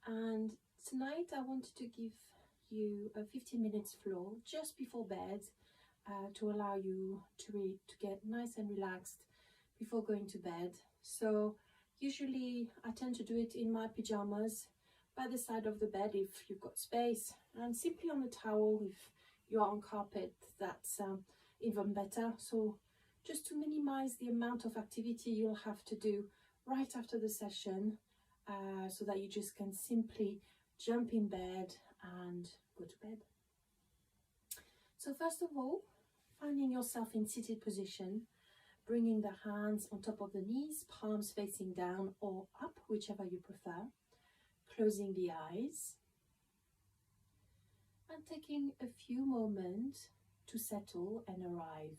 And tonight I wanted to give you a 15 minutes flow just before bed to allow you to get nice and relaxed before going to bed. So usually I tend to do it in my pajamas by the side of the bed if you've got space, and simply on a towel if you're on carpet. That's even better. So just to minimize the amount of activity you'll have to do right after the session, so that you just can simply jump in bed and go to bed. So first of all, finding yourself in seated position, bringing the hands on top of the knees, palms facing down or up, whichever you prefer, closing the eyes and taking a few moments to settle and arrive.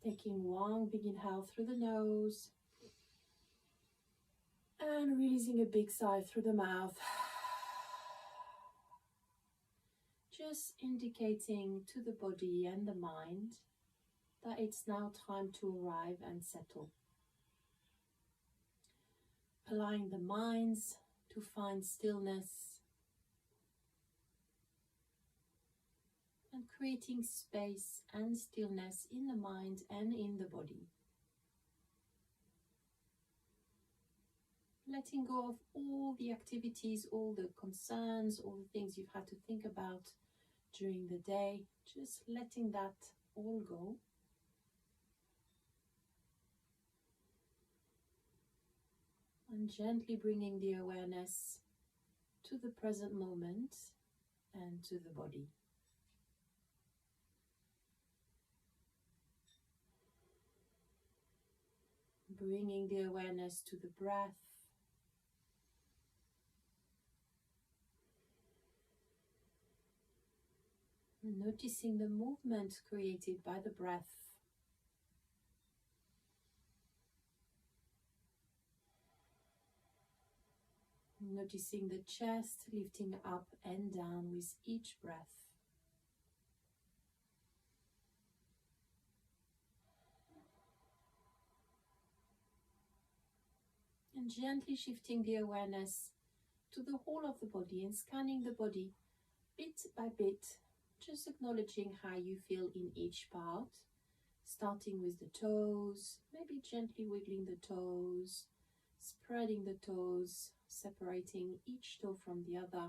Taking one big inhale through the nose and releasing a big sigh through the mouth. Just indicating to the body and the mind that it's now time to arrive and settle. Allowing the minds to find stillness and creating space and stillness in the mind and in the body. Letting go of all the activities, all the concerns, all the things you've had to think about during the day, just letting that all go. And gently bringing the awareness to the present moment and to the body. Bringing the awareness to the breath. Noticing the movement created by the breath. Noticing the chest lifting up and down with each breath. And gently shifting the awareness to the whole of the body and scanning the body bit by bit, just acknowledging how you feel in each part, starting with the toes, maybe gently wiggling the toes, spreading the toes, separating each toe from the other,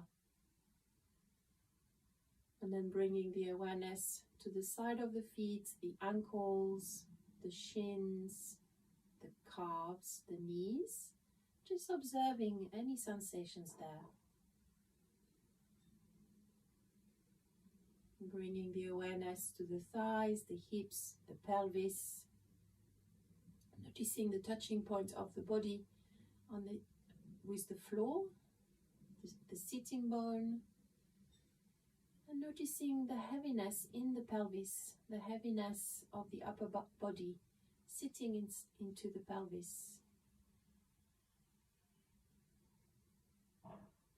and then bringing the awareness to the side of the feet, the ankles, the shins, the calves, the knees, just observing any sensations there. Bringing the awareness to the thighs, the hips, the pelvis, noticing the touching point of the body with the floor, the sitting bone, and noticing the heaviness in the pelvis, the heaviness of the upper body sitting into the pelvis.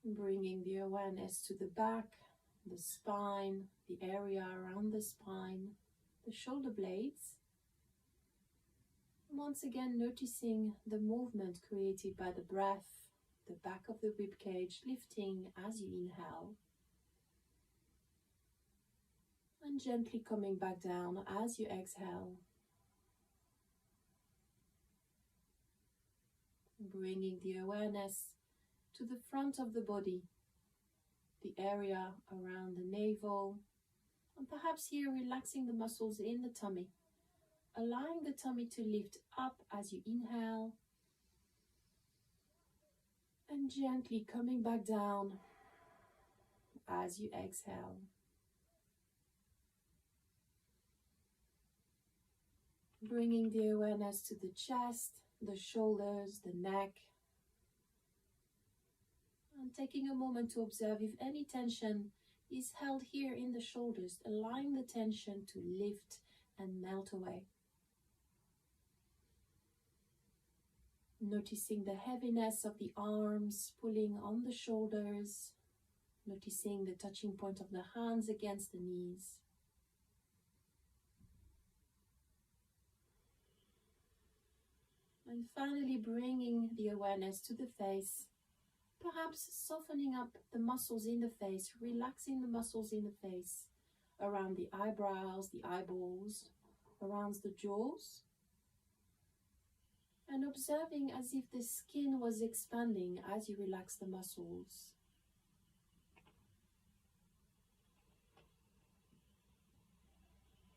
Bringing the awareness to the back, the spine, the area around the spine, the shoulder blades. Once again, noticing the movement created by the breath, the back of the rib cage lifting as you inhale, and gently coming back down as you exhale. Bringing the awareness to the front of the body, the area around the navel, and perhaps here relaxing the muscles in the tummy, allowing the tummy to lift up as you inhale, and gently coming back down as you exhale. Bringing the awareness to the chest, the shoulders, the neck, and taking a moment to observe if any tension is held here in the shoulders, allowing the tension to lift and melt away. Noticing the heaviness of the arms pulling on the shoulders, noticing the touching point of the hands against the knees. And finally bringing the awareness to the face, perhaps softening up the muscles in the face, relaxing the muscles in the face, around the eyebrows, the eyeballs, around the jaws, and observing as if the skin was expanding as you relax the muscles.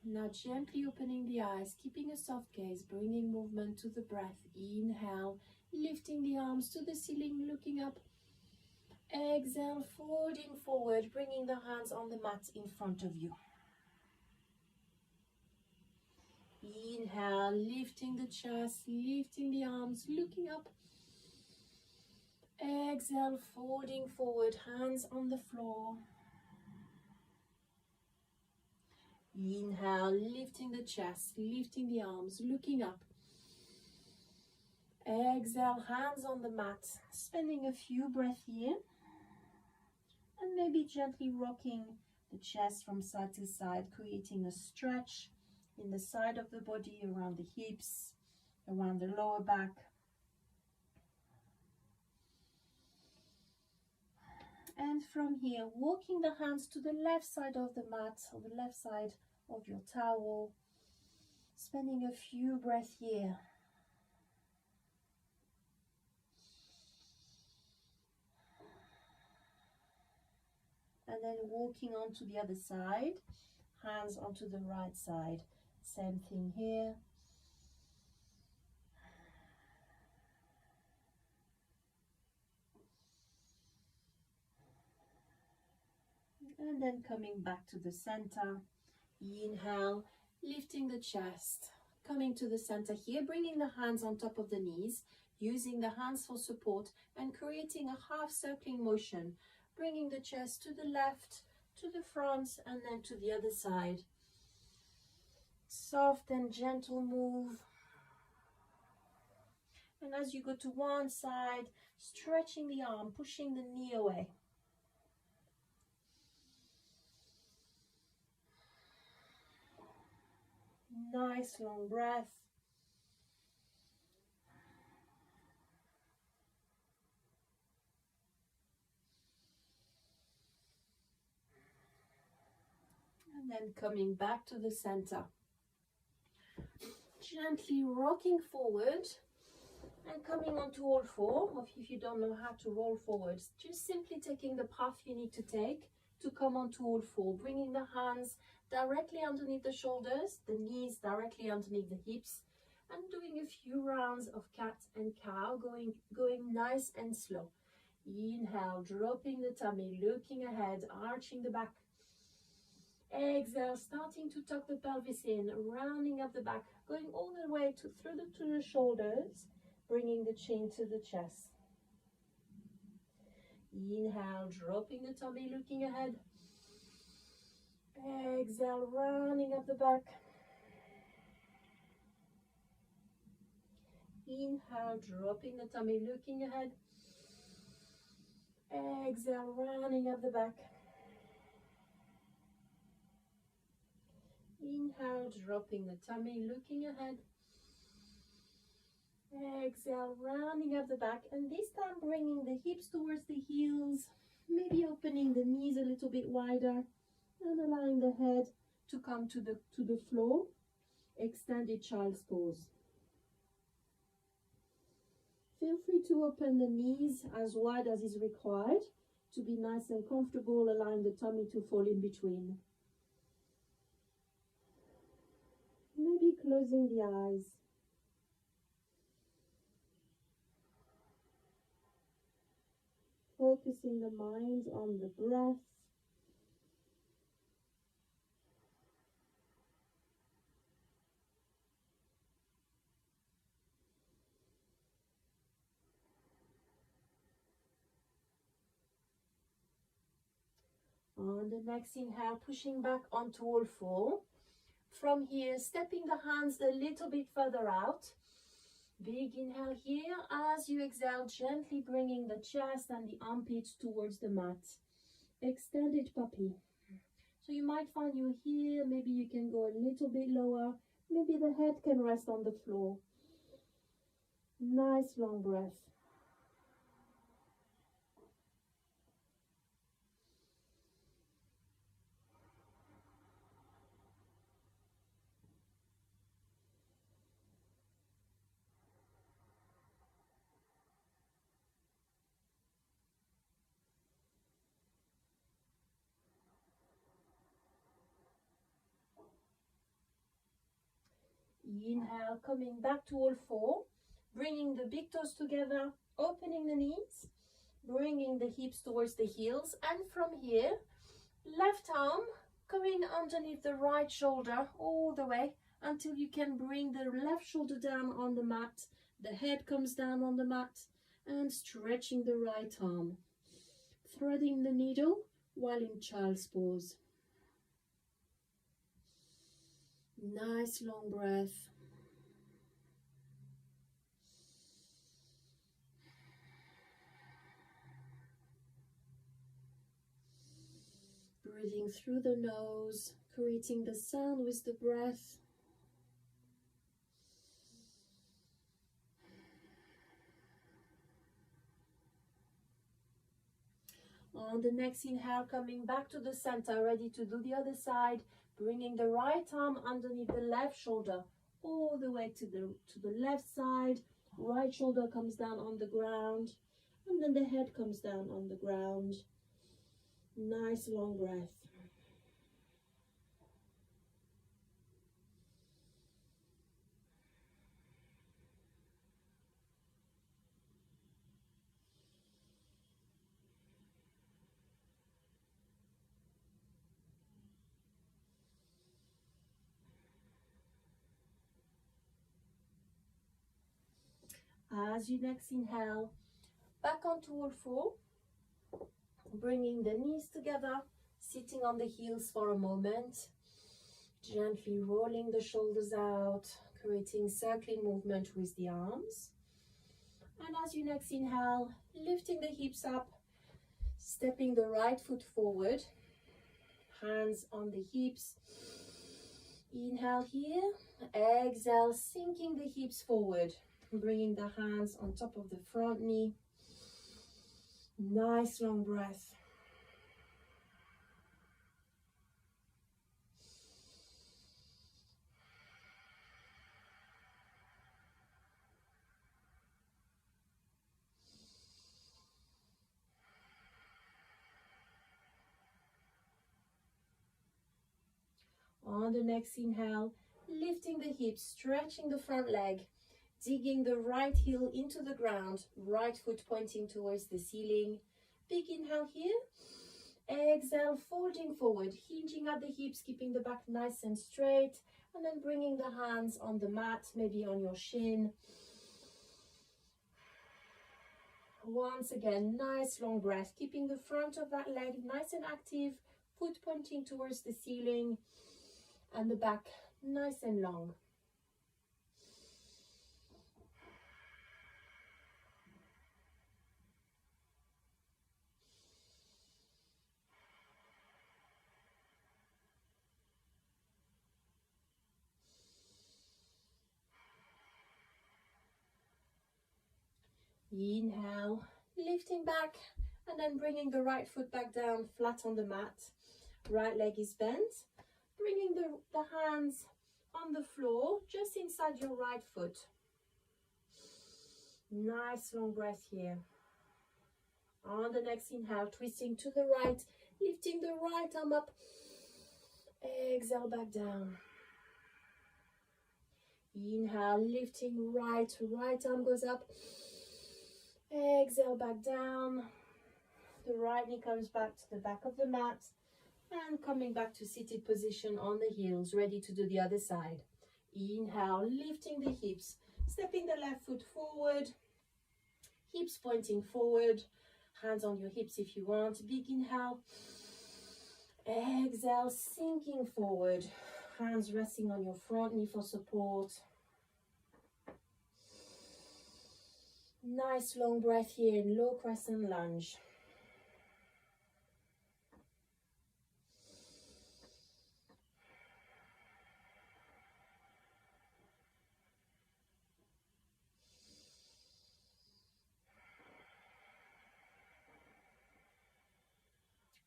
Now gently opening the eyes, keeping a soft gaze, bringing movement to the breath. Inhale, lifting the arms to the ceiling, looking up. Exhale, folding forward, bringing the hands on the mat in front of you. Inhale, lifting the chest, lifting the arms, looking up. Exhale, folding forward, hands on the floor. Inhale, lifting the chest, lifting the arms, looking up. Exhale, hands on the mat, spending a few breaths here. And maybe gently rocking the chest from side to side, creating a stretch in the side of the body, around the hips, around the lower back. And from here, walking the hands to the left side of the mat, or the left side of your towel, spending a few breaths here. And then walking on to the other side, hands onto the right side. Same thing here. And then coming back to the center. Inhale, lifting the chest, coming to the center here, bringing the hands on top of the knees, using the hands for support and creating a half circling motion, bringing the chest to the left, to the front, and then to the other side. Soft and gentle move. And as you go to one side, stretching the arm, pushing the knee away. Nice long breath. And then coming back to the center. Gently rocking forward and coming onto all four. Or if you don't know how to roll forward, just simply taking the path you need to take to come onto all four, bringing the hands directly underneath the shoulders, the knees directly underneath the hips, and doing a few rounds of cat and cow, going nice and slow. Inhale, dropping the tummy, looking ahead, arching the back. Exhale, starting to tuck the pelvis in, rounding up the back, going all the way to the shoulders, bringing the chin to the chest. Inhale, dropping the tummy, looking ahead. Exhale, rounding up the back. Inhale, dropping the tummy, looking ahead. Exhale, rounding up the back. Inhale, dropping the tummy, looking ahead. Exhale, rounding up the back, and this time bringing the hips towards the heels, maybe opening the knees a little bit wider, and allowing the head to come to the floor. Extended child's pose. Feel free to open the knees as wide as is required to be nice and comfortable, allowing the tummy to fall in between. Maybe closing the eyes. Focusing the mind on the breath. On the next inhale, pushing back onto all four. From here, stepping the hands a little bit further out. Big inhale here. As you exhale, gently bringing the chest and the armpits towards the mat. Extended puppy. So you might find you're here. Maybe you can go a little bit lower. Maybe the head can rest on the floor. Nice long breath. Inhale, coming back to all four, bringing the big toes together, opening the knees, bringing the hips towards the heels, and from here, left arm coming underneath the right shoulder all the way until you can bring the left shoulder down on the mat, the head comes down on the mat, and stretching the right arm, threading the needle while in child's pose. Nice long breath. Breathing through the nose, creating the sound with the breath. On the next inhale, coming back to the center, ready to do the other side, bringing the right arm underneath the left shoulder, all the way to the left side. Right shoulder comes down on the ground, and then the head comes down on the ground. Nice long breath. As you next inhale, back onto all four, bringing the knees together, sitting on the heels for a moment, gently rolling the shoulders out, creating circling movement with the arms. And as you next inhale, lifting the hips up, stepping the right foot forward, hands on the hips. Inhale here, exhale, sinking the hips forward, bringing the hands on top of the front knee. Nice long breath. On the next inhale, lifting the hips, stretching the front leg, digging the right heel into the ground, right foot pointing towards the ceiling. Big inhale here. Exhale, folding forward, hinging at the hips, keeping the back nice and straight, and then bringing the hands on the mat, maybe on your shin. Once again, nice long breath, keeping the front of that leg nice and active, foot pointing towards the ceiling, and the back nice and long. Inhale, lifting back, and then bringing the right foot back down, flat on the mat. Right leg is bent. Bringing the hands on the floor, just inside your right foot. Nice long breath here. On the next inhale, twisting to the right, lifting the right arm up. Exhale, back down. Inhale, lifting right arm goes up. Exhale, back down. The right knee comes back to the back of the mat. And coming back to seated position on the heels, ready to do the other side. Inhale, lifting the hips, stepping the left foot forward, hips pointing forward, hands on your hips if you want. Big inhale. Exhale, sinking forward, hands resting on your front knee for support. Nice long breath here in low crescent lunge.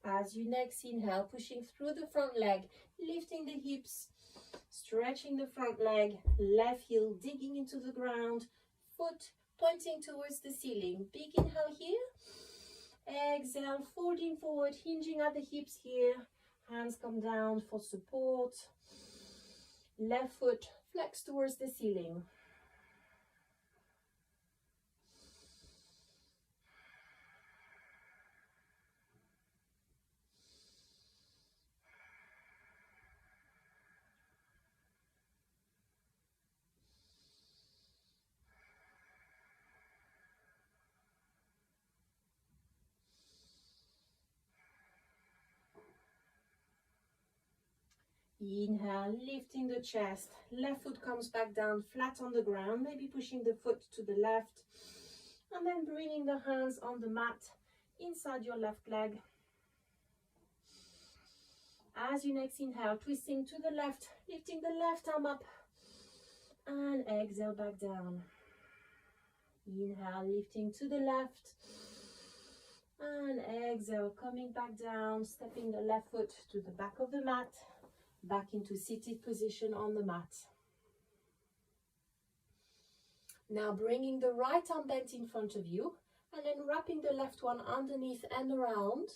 As you next inhale, pushing through the front leg, lifting the hips, stretching the front leg, left heel digging into the ground, foot pointing towards the ceiling. Big inhale here. Exhale, folding forward, hinging at the hips here. Hands come down for support. Left foot flex towards the ceiling. Inhale, lifting the chest. Left foot comes back down, flat on the ground, maybe pushing the foot to the left. And then bringing the hands on the mat inside your left leg. As you next inhale, twisting to the left, lifting the left arm up. And exhale back down. Inhale, lifting to the left. And exhale, coming back down, stepping the left foot to the back of the mat. Back into seated position on the mat. Now bringing the right arm bent in front of you and then wrapping the left one underneath and around.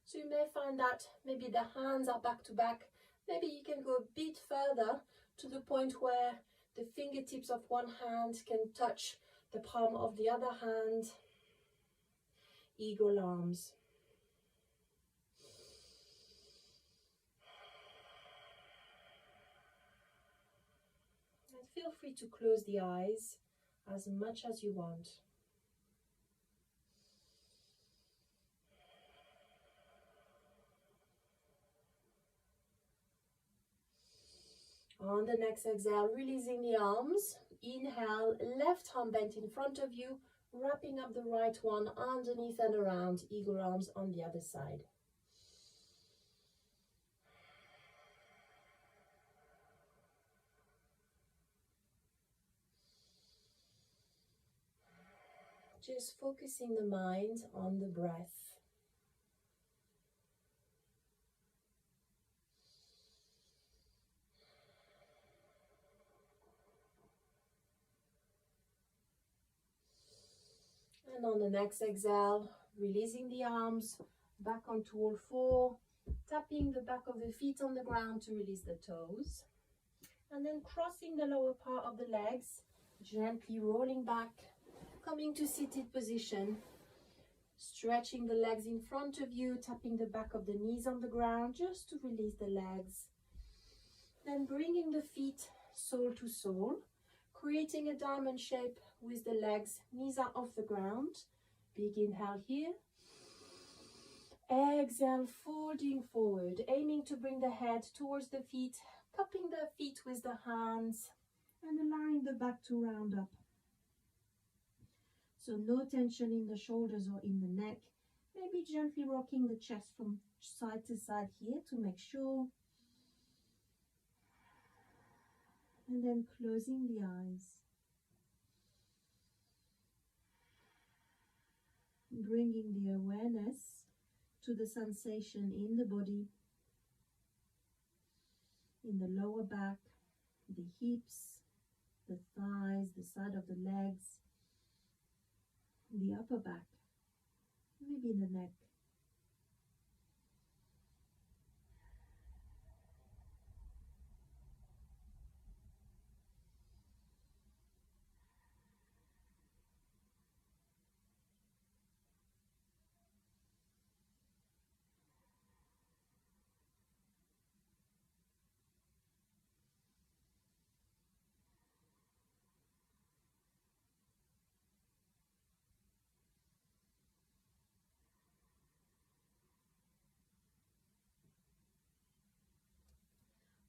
So you may find that maybe the hands are back to back. Maybe you can go a bit further to the point where the fingertips of one hand can touch the palm of the other hand. Eagle arms. Feel free to close the eyes as much as you want. On the next exhale, releasing the arms. Inhale, left arm bent in front of you, wrapping up the right one underneath and around. Eagle arms on the other side. Just focusing the mind on the breath. And on the next exhale, releasing the arms, back onto all four, tapping the back of the feet on the ground to release the toes. And then crossing the lower part of the legs, gently rolling back, coming to seated position, stretching the legs in front of you, tapping the back of the knees on the ground just to release the legs. Then bringing the feet sole to sole, creating a diamond shape with the legs, knees are off the ground. Big inhale here. Exhale, folding forward, aiming to bring the head towards the feet, cupping the feet with the hands and allowing the back to round up. So no tension in the shoulders or in the neck. Maybe gently rocking the chest from side to side here to make sure. And then closing the eyes. Bringing the awareness to the sensation in the body, in the lower back, the hips, the thighs, the side of the legs, the upper back, maybe the neck.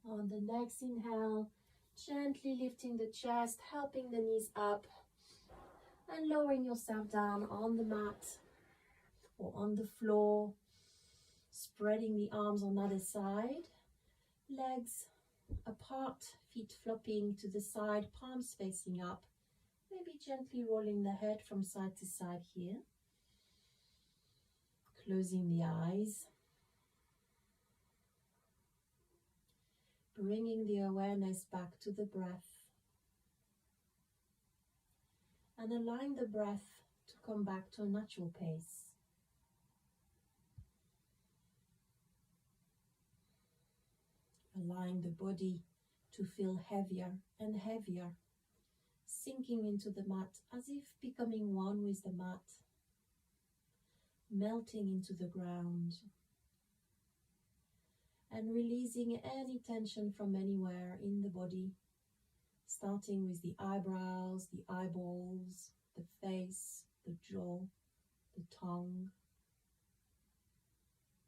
On the next inhale, gently lifting the chest, helping the knees up and lowering yourself down on the mat or on the floor, spreading the arms on either side, legs apart, feet flopping to the side, palms facing up, maybe gently rolling the head from side to side here, closing the eyes. bringing the awareness back to the breath and allowing the breath to come back to a natural pace. Allowing the body to feel heavier and heavier, sinking into the mat as if becoming one with the mat, melting into the ground, and releasing any tension from anywhere in the body, starting with the eyebrows, the eyeballs, the face, the jaw, the tongue,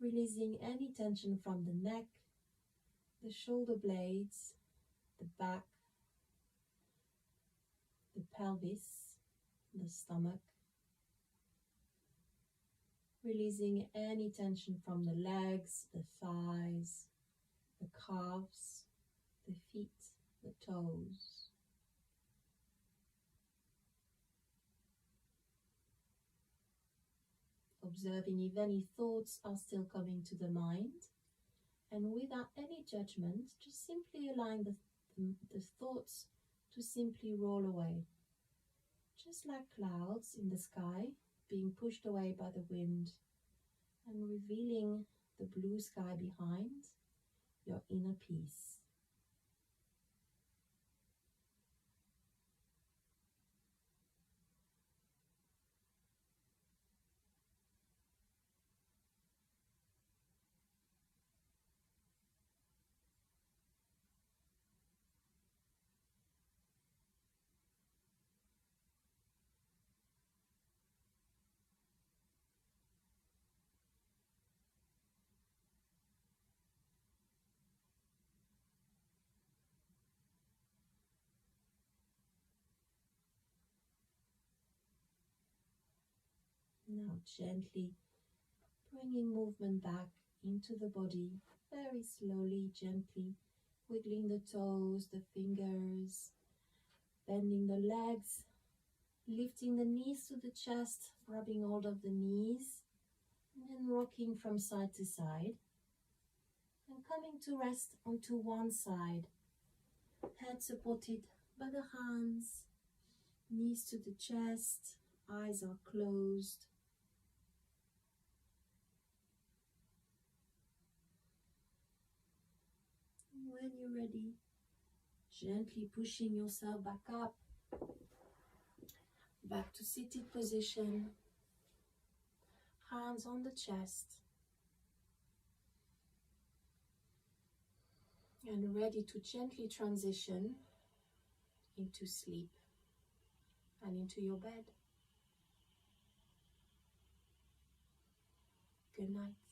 releasing any tension from the neck, the shoulder blades, the back, the pelvis, the stomach, releasing any tension from the legs, the thighs, the calves, the feet, the toes. Observing if any thoughts are still coming to the mind, and without any judgment, just simply allowing the thoughts to simply roll away, just like clouds in the sky being pushed away by the wind, and revealing the blue sky behind, your inner peace. Now gently bringing movement back into the body, very slowly, gently, wiggling the toes, the fingers, bending the legs, lifting the knees to the chest, grabbing hold of the knees, and then rocking from side to side, and coming to rest onto one side, head supported by the hands, knees to the chest, eyes are closed. When you're ready, gently pushing yourself back up, back to seated position, hands on the chest, and ready to gently transition into sleep and into your bed. Good night.